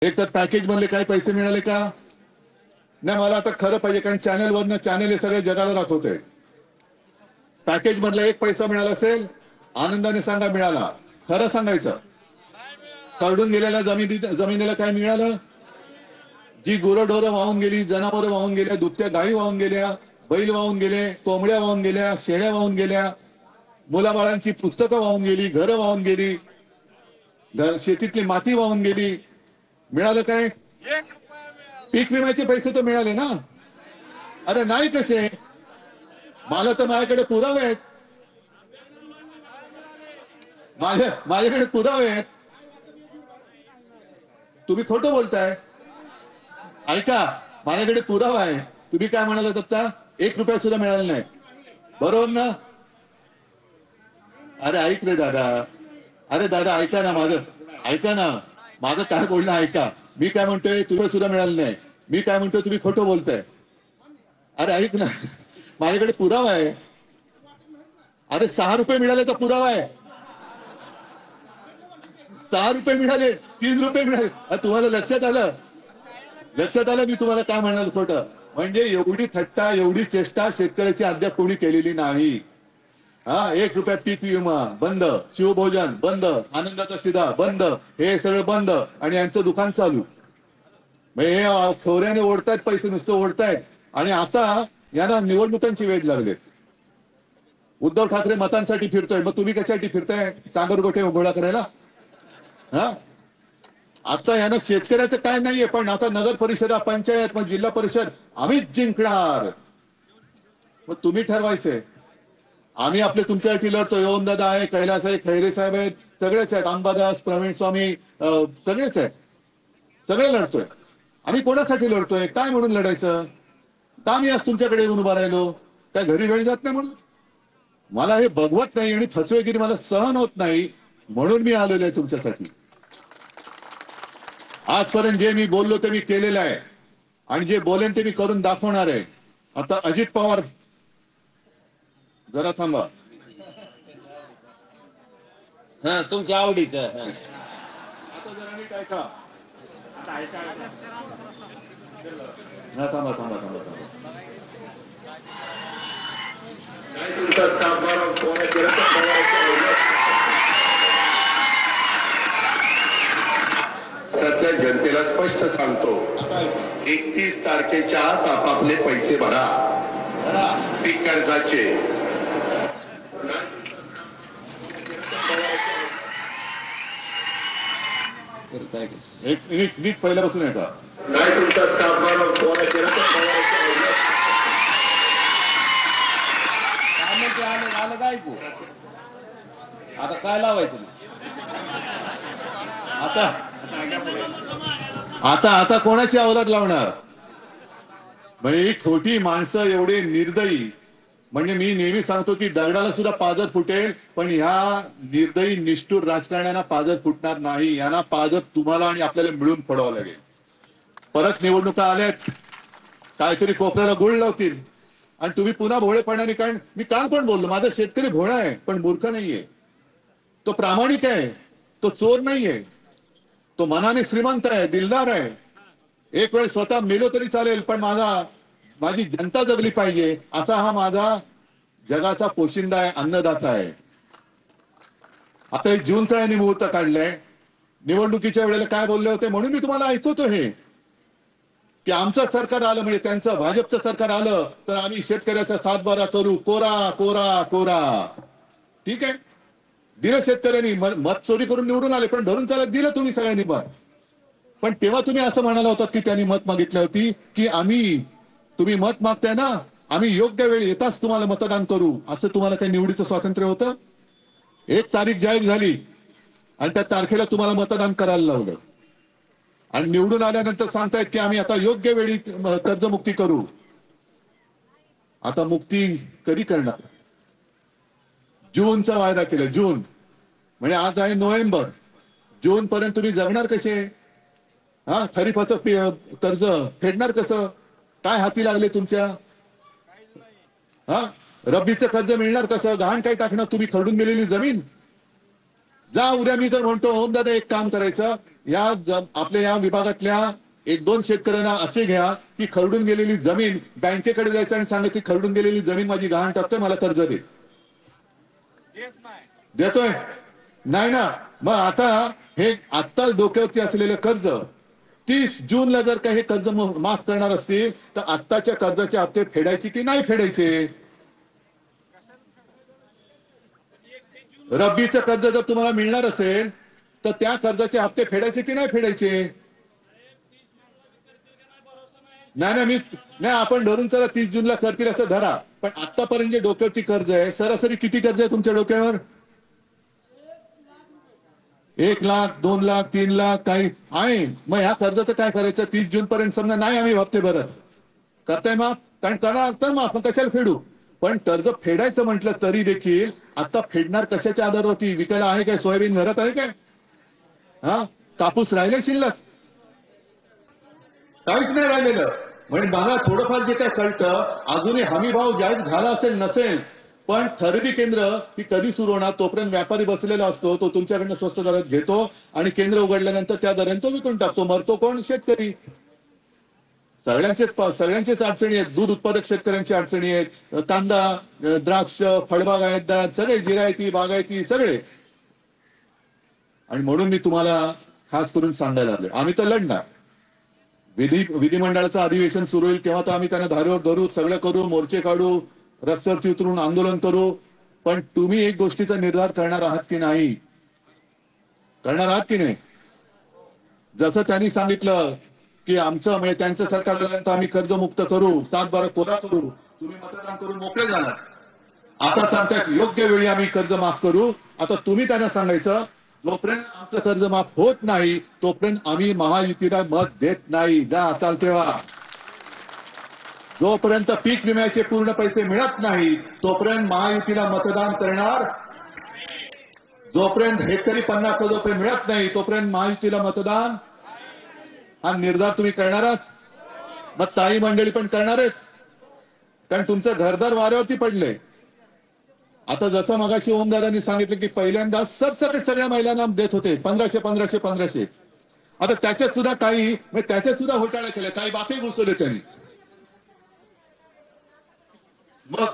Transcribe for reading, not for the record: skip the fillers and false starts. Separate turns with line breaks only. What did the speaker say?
एक तर पॅकेज मधले काही पैसे मिळाले का नाही? मला आता खरं पाहिजे, कारण चॅनलवरनं चॅनल हे सगळे जगाला दाखवते. पॅकेज मधला एक पैसा मिळाला असेल, आनंदाने सांगा मिळाला. खरं सांगायचं. करडून गेलेल्या जमिनीला काय मिळालं? जी गुरंढोरं वाहून गेली, जनावरं वाहून गेल्या, दुभत्या गायी वाहून गेल्या, बैल वाहून गेले, कोंबड्या वाहून गेल्या, शेळ्या वाहून गेल्या, मुलाबाळांची पुस्तकं वाहून गेली, घरं वाहून गेली, शेतीतली माती वाहून गेली. मिळालं काय? पीक विम्याचे पैसे तर मिळाले ना? अरे नाही कसे? मला तर माझ्याकडे पुरावे आहेत. माझ्याकडे पुरावे आहेत. तुम्ही खोटं बोलताय. ऐका, माझ्याकडे पुरावा आहे. तुम्ही काय म्हणालात आता? 1 रुपया सुद्धा मिळाला नाही, बरोबर ना? अरे ऐक रे दादा, अरे दादा ऐका ना माझं, ऐका ना माझं काय बोलणं ऐका. मी काय म्हणतोय? तुला सुद्धा मिळालं नाही. मी काय म्हणतोय? तुम्ही खोटं बोलताय. अरे ऐक ना, माझ्याकडे पुरावा आहे. अरे 6 रुपये मिळाल्याचा पुरावा आहे. 6 रुपये मिळाले, 3 रुपये मिळाले. तुम्हाला लक्षात आलं? लक्षात आलं मी तुम्हाला काय म्हणाल खोटं? म्हणजे एवढी थट्टा, एवढी चेष्टा शेतकऱ्याची अद्याप कोणी केलेली नाही. 1 रुपयात पीक विमा बंद, शिवभोजन बंद, आनंदाचा शिधा बंद, हे सगळं बंद, आणि यांचं दुकान चालू. हे खोऱ्याने ओढतायत पैसे, नुसतं ओढतायत. आणि आता यांना निवडणुकांची वेध लागले. उद्धव ठाकरे मतांसाठी फिरतोय, मग तुम्ही कशासाठी फिरताय? सागर गोठे गोळा करायला? आता यानं शेतकऱ्याचं काय नाहीये, पण आता नगर परिषद, पंचायत, मग जिल्हा परिषद आम्हीच जिंकणार. मग तुम्ही ठरवायचंय. आम्ही आपले तुमच्यासाठी लढतोय. ओमदादा आहे, कैलास आहे, खैरे साहेब आहेत, सगळेच आहेत, अंबादास, प्रवीण स्वामी, सगळेच आहेत. सगळे लढतोय. आम्ही कोणासाठी लढतोय? काय म्हणून लढायचं? का मी आज तुमच्याकडे येऊन उभा राहिलो? काय घरी वेळ जात नाही म्हणून? मला हे बघवत नाही आणि फसवेगिरी मला सहन होत नाही, म्हणून मी आलेलो आहे तुमच्यासाठी. आजपर्यंत जे मी बोललो ते मी केलेलं आहे, आणि जे बोलेन ते मी करून दाखवणार आहे. आता अजित पवार, जरा थांबा.
तुमच्या आवडीचं.
आता जरा नीट ऐका. थांबा थांबा थांबा थांबा. काय तुमचा सातबारा कोणा त्यातल्या जनतेला स्पष्ट सांगतो, 31 तारखेच्या आत आपापले पैसे भरा पीक कर्जाचे. एक नीट पहिल्यापासून आहे का? नाही तुमचा सातबारा कोणा
आलं काय ऐकू? आता काय लावायचं?
आता आता आता कोणाची अवलाद लावणार? म्हणजे खोटी माणसं एवढे निर्दयी. म्हणजे मी नेहमी सांगतो की दगडाला सुद्धा पाजर फुटेल, पण ह्या निर्दयी निष्ठुर राजकारण्यांना पाजर फुटणार नाही. यांना पाजर तुम्हाला आणि आपल्याला मिळून पडावं लागेल. परत निवडणुका आल्यात, काहीतरी कोपऱ्याला गुळ लावतील आणि तुम्ही पुन्हा भोळेपणाने. कारण मी काल पण बोललो, माझा शेतकरी भोळा आहे पण मूर्ख नाहीये. तो प्रामाणिक आहे, तो चोर नाहीये, तो मनाने श्रीमंत आहे, दिलदार आहे. एक वेळ स्वतः मेलो तरी चालेल, पण माझी जनता जगली पाहिजे, असा हा माझा जगाचा पोशिंदा आहे, अन्नदाता आहे. आता एक जूनचा यांनी मुहूर्त काढलाय. निवडणुकीच्या वेळेला काय बोलले होते म्हणून मी तुम्हाला ऐकवतो हे, की आमचं सरकार आलं म्हणजे त्यांचं भाजपचं सरकार आलं तर आम्ही शेतकऱ्याचा सातबारा करू, कोरा कोरा कोरा. ठीक आहे, दिलं शेतकऱ्यांनी. मत चोरी करून निवडून आले, पण धरून चालत दिलं तुम्ही सगळ्यांनी मत. पण तेव्हा तुम्ही असं म्हणाला होतात की त्यांनी मत मागितली होती की तुम्ही मत मागताय ना, आम्ही योग्य वेळ येताच तुम्हाला मतदान करू. असं तुम्हाला काही निवडीचं स्वातंत्र्य होतं? 1 तारीख जाहीर झाली आणि त्या तारखेला तुम्हाला मतदान करायला लावलं, आणि निवडून आल्यानंतर सांगतायत की आम्ही आता योग्य वेळी कर्जमुक्ती करू. आता मुक्ती कधी करणार? जूनचा वायदा केला. जून म्हणजे आज आहे नोव्हेंबर. जून पर्यंत तुम्ही जगणार कसे? खरीपाचं कर्ज फेडणार कसं? काय हाती लागले तुमच्या? रब्बीचं कर्ज मिळणार कसं? गहाण काय टाकणार तुम्ही? खरडून गेलेली जमीन. जा उद्या मी तर म्हणतो होऊन दादा एक काम करायचं, आपल्या या विभागातल्या 1-2 शेतकऱ्यांना असे घ्या की खरडून गेलेली जमीन बँकेकडे जायचं आणि सांगायची खरडून गेलेली जमीन माझी गहाण टाकतोय, मला कर्ज दे. देतोय नाही ना. मग आता हे आत्ता डोक्यावरती असलेलं कर्ज 30 जूनला जर काही कर्ज माफ करणार असतील तर आत्ताच्या कर्जाचे हप्ते फेडायचे की नाही फेडायचे? रब्बीचं कर्ज जर तुम्हाला मिळणार असेल तर त्या कर्जाचे हप्ते फेडायचे की नाही फेडायचे? नाही आपण धरून चला 30 जूनला करतील असं धरा, पण आतापर्यंत जे डोक्यावरती कर्ज आहे सरासरी किती कर्ज आहे तुमच्या डोक्यावर? 1 लाख 2 लाख 3 लाख काही आहे. मग ह्या कर्जाचं काय करायचं? 30 जून पर्यंत समजा नाही आम्ही हप्ते भरत, करताय माफ? कारण करणार तर माफ, मग कशाला फेडू? पण कर्ज फेडायचं म्हटलं तरी देखील आता फेडणार कशाच्या आधारावरती? विकायला आहे काय सोयाबीन? घरात आहे काय? हा, कापूस राहिले शिल्लक? काहीच नाही राहिलेलं. म्हणजे मला थोडंफार जे काय कळतं अजूनही हमी भाव जाहीर झाला असेल नसेल, पण खरेदी केंद्र ही कधी सुरू होणार? तोपर्यंत व्यापारी बसलेला असतो, तो तुमच्याकडनं स्वस्त दरात घेतो आणि केंद्र उघडल्यानंतर त्या दराने तो विकून टाकतो. मरतो कोण? शेतकरी. सगळ्यांचेच अडचणी आहेत. दूध उत्पादक शेतकऱ्यांची अडचणी आहेत, कांदा, द्राक्ष, फळबाग आहेत, सगळे जिरायती बागायती सगळे. आणि म्हणून मी तुम्हाला खास करून सांगायला आलोय, आम्ही तर लढणार. विधिमंडळाचं अधिवेशन सुरू होईल तेव्हा तर आम्ही त्यांना धारेवर धरू, सगळं करू, मोर्चे काढू, रस्त्यावरती उतरून आंदोलन करू. पण तुम्ही एक गोष्टीचा निर्धार करणार आहात की नाही? करणार आहात की नाही? जसं त्यांनी सांगितलं की आमचं म्हणजे त्यांचं सरकार आल्यानंतर आम्ही कर्जमुक्त करू, 7-12 कोरा करू, तुम्ही मतदान करून मोकळे जाणार. आता सांगतायत योग्य वेळी आम्ही कर्ज माफ करू. आता तुम्ही त्यांना सांगायचं जोपर्यंत आमचं कर्ज माफ होत नाही तोपर्यंत आम्ही महायुतीला मत देत नाही. जा असाल तेव्हा. जोपर्यंत पीक विम्याचे पूर्ण पैसे मिळत नाही तोपर्यंत महायुतीला मतदान करणार. जोपर्यंत हेक्टरी 50,000 रुपये मिळत नाही तोपर्यंत महायुतीला मतदान. हा निर्धार तुम्ही करणार आहात? मग ताई मंडळी पण करणार आहेत, कारण तुमचं घरदार वाऱ्यावरती पडलंय. आता जसं मगाशी ओमदारांनी सांगितलं की पहिल्यांदा सरसकट सगळ्या महिलांना देत होते 1500. आता त्याच्यात सुद्धा काही त्याच्यात सुद्धा घोटाळा केला, काही बाकी घुसवले त्यांनी. मग